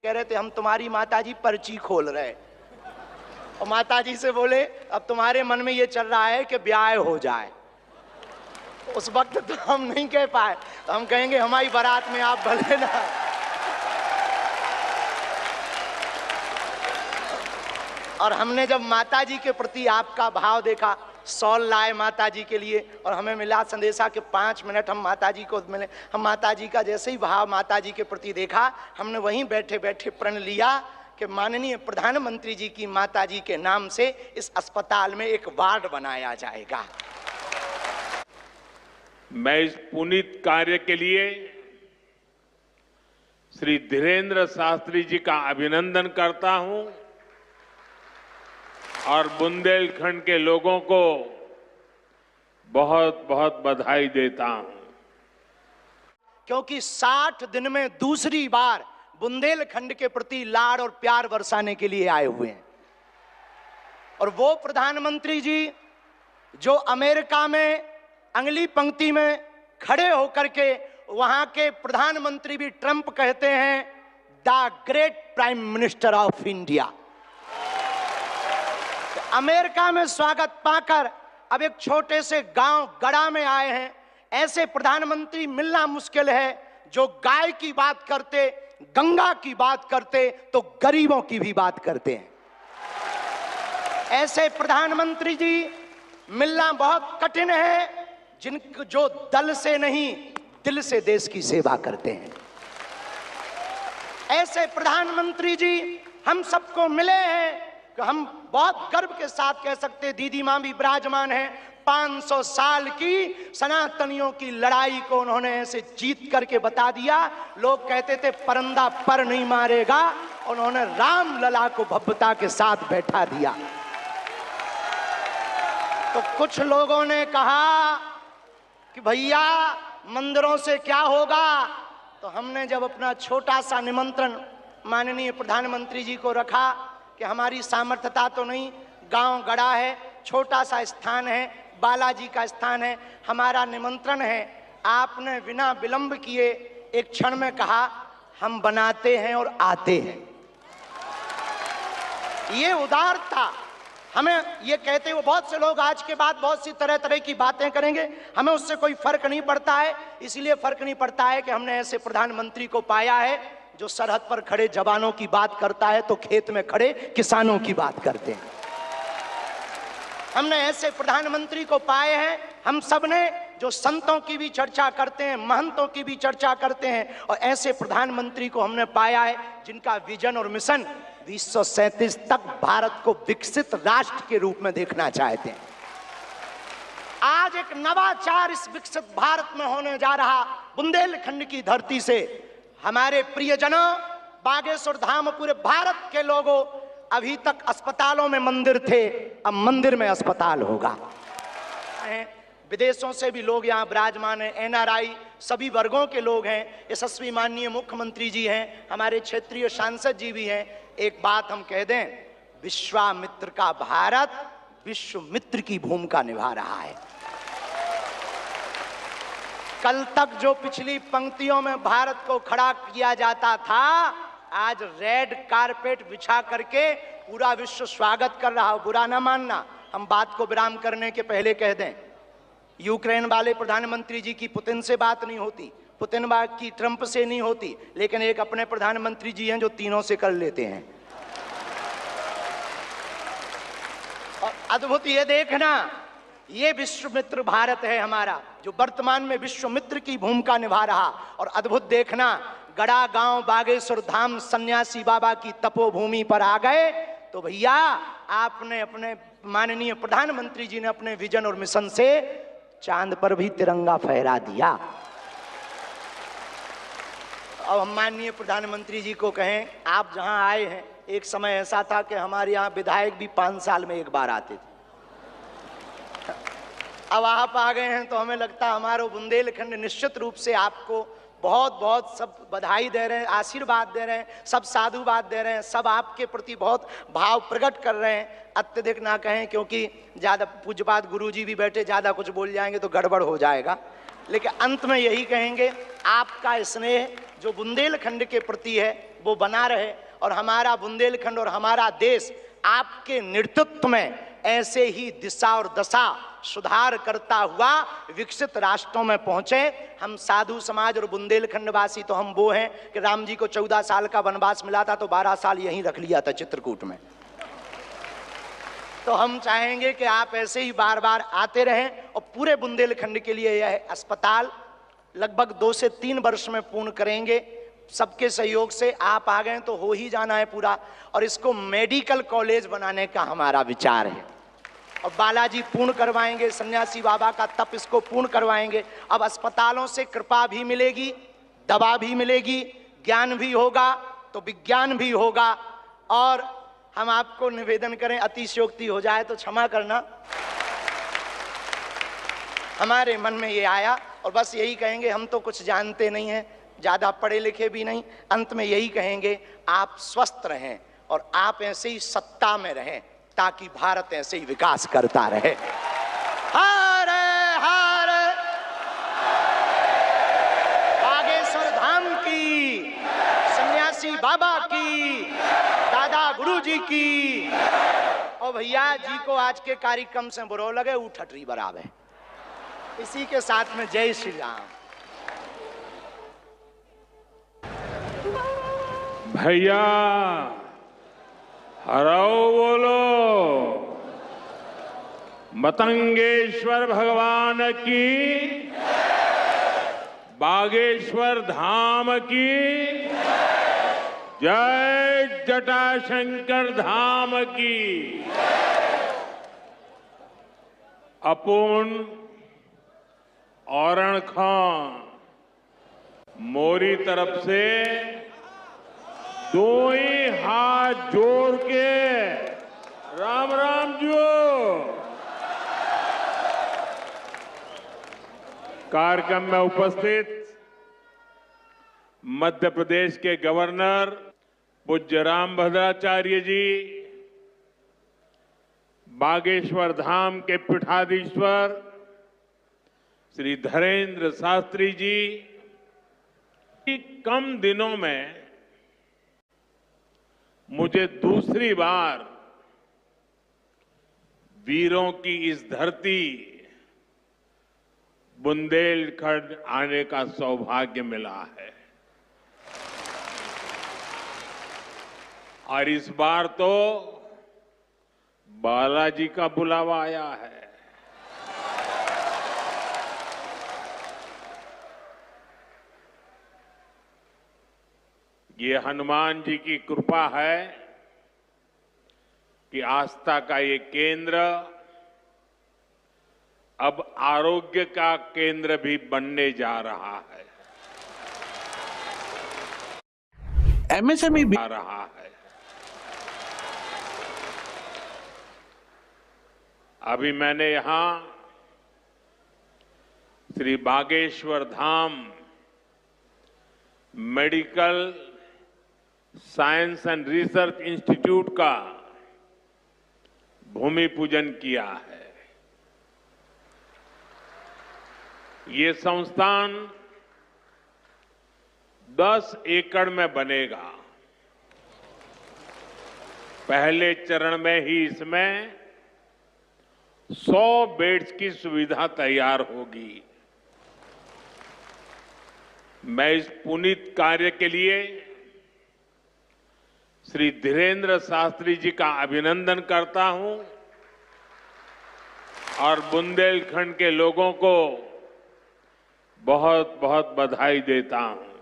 कह रहे थे हम तुम्हारी माताजी पर्ची खोल रहे, और माताजी से बोले अब तुम्हारे मन में ये चल रहा है कि ब्याह हो जाए। उस वक्त तो हम नहीं कह पाए, तो हम कहेंगे हमारी बारात में आप भले ना। और हमने जब माताजी के प्रति आपका भाव देखा, सॉल लाए माताजी के लिए, और हमें मिला संदेशा के 5 मिनट हम माताजी को मिले। हम माताजी का जैसे ही भाव माताजी के प्रति देखा, हमने वहीं बैठे बैठे प्रण लिया कि माननीय प्रधानमंत्री जी की माताजी के नाम से इस अस्पताल में एक वार्ड बनाया जाएगा। मैं इस पुनीत कार्य के लिए श्री धीरेन्द्र शास्त्री जी का अभिनंदन करता हूं और बुंदेलखंड के लोगों को बहुत बहुत बधाई देता हूं, क्योंकि 60 दिन में दूसरी बार बुंदेलखंड के प्रति लाड़ और प्यार बरसाने के लिए आए हुए हैं। और वो प्रधानमंत्री जी जो अमेरिका में अगली पंक्ति में खड़े होकर के वहां के प्रधानमंत्री भी ट्रंप कहते हैं the great prime minister of India. America में स्वागत पाकर अब एक छोटे से गांव गड़ा में आए हैं। ऐसे प्रधानमंत्री मिलना मुश्किल है जो गाय की बात करते, गंगा की बात करते तो गरीबों की भी बात करते हैं। ऐसे प्रधानमंत्री जी मिलना बहुत कठिन है जो दल से नहीं दिल से देश की सेवा करते हैं। ऐसे प्रधानमंत्री जी हम सबको मिले हैं कि हम बहुत गर्व के साथ कह सकते हैं, दीदी मां भी विराजमान है, 500 साल की सनातनियों की लड़ाई को उन्होंने ऐसे जीत करके बता दिया। लोग कहते थे परंदा पर नहीं मारेगा, उन्होंने राम लला को भव्यता के साथ बैठा दिया। तो कुछ लोगों ने कहा कि भैया मंदिरों से क्या होगा, तो हमने जब अपना छोटा सा निमंत्रण माननीय प्रधानमंत्री जी को रखा कि हमारी सामर्थ्यता तो नहीं, गांव गड़ा है, छोटा सा स्थान है, बालाजी का स्थान है, हमारा निमंत्रण है, आपने बिना विलंब किए एक क्षण में कहा हम बनाते हैं और आते हैं। ये उदारता हमें ये कहते हुए बहुत से लोग आज के बाद बहुत सी तरह तरह की बातें करेंगे, हमें उससे कोई फर्क नहीं पड़ता है। इसलिए फर्क नहीं पड़ता है कि हमने ऐसे प्रधानमंत्री को पाया है जो सरहद पर खड़े जवानों की बात करता है तो खेत में खड़े किसानों की बात करते हैं। हमने ऐसे प्रधानमंत्री को पाए हैं हम सब ने जो संतों की भी चर्चा करते हैं, महंतों की भी चर्चा करते हैं, और ऐसे प्रधानमंत्री को हमने पाया है जिनका विजन और मिशन 2037 तक भारत को विकसित राष्ट्र के रूप में देखना चाहते हैं। आज एक नवाचार इस विकसित भारत में होने जा रहा। बुंदेलखंड की धरती से हमारे प्रियजनों, बागेश्वर धाम, पूरे भारत के लोगों, अभी तक अस्पतालों में मंदिर थे, अब मंदिर में अस्पताल होगा। विदेशों से भी लोग यहाँ विराजमान हैं, एनआरआई सभी वर्गों के लोग हैं, यशस्वी माननीय मुख्यमंत्री जी हैं, हमारे क्षेत्रीय सांसद जी भी हैं। एक बात हम कह दें, विश्वामित्र का भारत विश्व मित्र की भूमिका निभा रहा है। कल तक जो पिछली पंक्तियों में भारत को खड़ा किया जाता था, आज रेड कारपेट बिछा करके पूरा विश्व स्वागत कर रहा हो। बुरा ना मानना, हम बात को विराम करने के पहले कह दें, यूक्रेन वाले प्रधानमंत्री जी की पुतिन से बात नहीं होती, पुतिन की ट्रंप से नहीं होती, लेकिन एक अपने प्रधानमंत्री जी हैं जो तीनों से कर लेते हैं। और अद्भुत ये देखना, ये विश्व मित्र भारत है हमारा, जो वर्तमान में विश्व मित्र की भूमिका निभा रहा। और अद्भुत देखना, गड़ा गांव बागेश्वर धाम सन्यासी बाबा की तपोभूमि पर आ गए तो भैया आपने अपने माननीय प्रधानमंत्री जी ने अपने विजन और मिशन से चांद पर भी तिरंगा फहरा दिया। अब हम माननीय प्रधानमंत्री जी को कहें, आप जहां आए हैं, एक समय ऐसा था कि हमारे यहाँ विधायक भी 5 साल में एक बार आते थे। अब आप आ गए हैं तो हमें लगता है हमारा बुंदेलखंड निश्चित रूप से आपको बहुत बहुत सब बधाई दे रहे हैं, आशीर्वाद दे रहे हैं, सब साधुवाद दे रहे हैं, सब आपके प्रति बहुत भाव प्रकट कर रहे हैं। अत्यधिक ना कहें, क्योंकि ज़्यादा पूज्यपाद गुरुजी भी बैठे, ज़्यादा कुछ बोल जाएंगे तो गड़बड़ हो जाएगा। लेकिन अंत में यही कहेंगे, आपका स्नेह जो बुंदेलखंड के प्रति है, वो बना रहे और हमारा बुंदेलखंड और हमारा देश आपके नेतृत्व में ऐसे ही दिशा और दशा सुधार करता हुआ विकसित राष्ट्रों में पहुंचे। हम साधु समाज और बुंदेलखंड वासी तो हम वो हैं कि राम जी को 14 साल का वनवास मिला था तो 12 साल यहीं रख लिया था चित्रकूट में। तो हम चाहेंगे कि आप ऐसे ही बार बार आते रहें और पूरे बुंदेलखंड के लिए यह अस्पताल लगभग 2 से 3 वर्ष में पूर्ण करेंगे। सबके सहयोग से आप आ गए तो हो ही जाना है पूरा, और इसको मेडिकल कॉलेज बनाने का हमारा विचार है और बालाजी पूर्ण करवाएंगे, सन्यासी बाबा का तप इसको पूर्ण करवाएंगे। अब अस्पतालों से कृपा भी मिलेगी, दवा भी मिलेगी, ज्ञान भी होगा तो विज्ञान भी होगा। और हम आपको निवेदन करें, अतिशयोक्ति हो जाए तो क्षमा करना, हमारे मन में ये आया और बस यही कहेंगे, हम तो कुछ जानते नहीं हैं, ज्यादा पढ़े लिखे भी नहीं, अंत में यही कहेंगे आप स्वस्थ रहें और आप ऐसे ही सत्ता में रहें ताकि भारत ऐसे ही विकास करता रहे। हर हर बागेश्वर धाम की, सन्यासी बाबा की, दादा गुरु जी की। और भैया जी को आज के कार्यक्रम से बुरो लगे उठटरी बराबर। इसी के साथ में जय श्री राम। भैया हरो बोलो, मतंगेश्वर भगवान की, बागेश्वर धाम की जय, जटाशंकर धाम की। अपुन औरण खां मोरी तरफ से दो ही हाथ जोड़ के राम राम जो। कार्यक्रम में उपस्थित मध्य प्रदेश के गवर्नर पूज्य रामभद्राचार्य जी, बागेश्वर धाम के पीठाधीश्वर श्री धीरेन्द्र शास्त्री जी, कम दिनों में मुझे दूसरी बार वीरों की इस धरती बुंदेलखंड आने का सौभाग्य मिला है। और इस बार तो बालाजी का बुलावा आया है। ये हनुमान जी की कृपा है कि आस्था का ये केंद्र अब आरोग्य का केंद्र भी बनने जा रहा है। एमएसएमई आ रहा है। अभी मैंने यहां Shri Bageshwar Dham medical science and research institute का भूमि पूजन किया है। ये संस्थान 10 एकड़ में बनेगा। पहले चरण में ही इसमें 100 बेड्स की सुविधा तैयार होगी। मैं इस पुनीत कार्य के लिए श्री धीरेन्द्र शास्त्री जी का अभिनंदन करता हूं और बुंदेलखंड के लोगों को बहुत बहुत बधाई देता हूं।